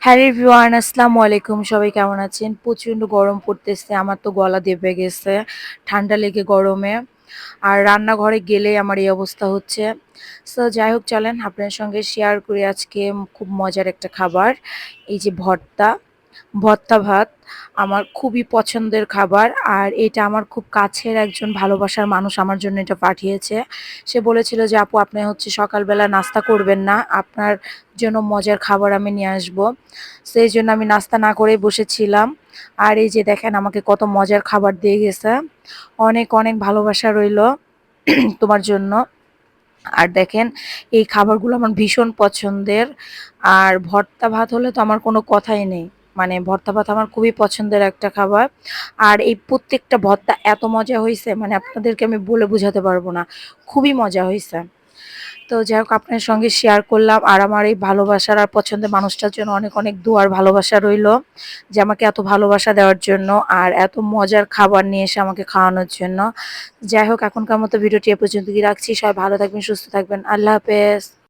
Hello everyone, আসসালামু আলাইকুম। সবাই কেমন আছেন? প্রচণ্ড গরম পড়তেছে। আমার তো গলা দেবে গেছে ঠান্ডা লেগে গরমে। আর রান্নাঘরে গেলেই আমার এই অবস্থা হচ্ছে। সো যাই হোক, চলেন আপনার সঙ্গে শেয়ার করি আজকে খুব মজার একটা খাবার। এই যে ভর্তা, ভর্তা ভাত আমার খুবই পছন্দের খাবার। আর এটা আমার খুব কাছের একজন ভালোবাসার মানুষ আমার জন্য এটা পাঠিয়েছে। সে বলেছিল যে, "আপু, আপনি হচ্ছে সকালবেলা নাস্তা করবেন না। আপনার জন্য মজার খাবার আমি নিয়ে আসবো।" সেই জন্য আমি নাস্তা না করেই বসেছিলাম। আর এই যে দেখেন আমাকে কত মজার খাবার দিয়ে গেছে। অনেক, অনেক ভালোবাসা রইলো তোমার জন্য। আর দেখেন এই খাবারগুলো আমার ভীষণ পছন্দের। আর ভর্তা ভাত হলে তো আমার কোনো কথাই নেই। মানে ভর্তা ভাত আমার খুবই পছন্দের একটা খাবার। আর এই প্রত্যেকটা ভর্তা এত মজা হইছে, মানে আপনাদেরকে আমি বলে বোঝাতে পারবো না। খুবই মজা হইছে। তো যাই হোক, আপনার সঙ্গে শেয়ার করলাম। আর আমার এই ভালোবাসার আর পছন্দের মানুষটার জন্য অনেক অনেক দোয়ার ভালোবাসা রইলো যে আমাকে এত ভালোবাসা দেওয়ার জন্য আর এত মজার খাবার নিয়ে এসে আমাকে খাওয়ানোর জন্য। যাই হোক, এখনকার মতো ভিডিওটি এ পর্যন্তই রাখছি। সবাই ভালো থাকবেন, সুস্থ থাকবেন। আল্লাহ হাফেজ।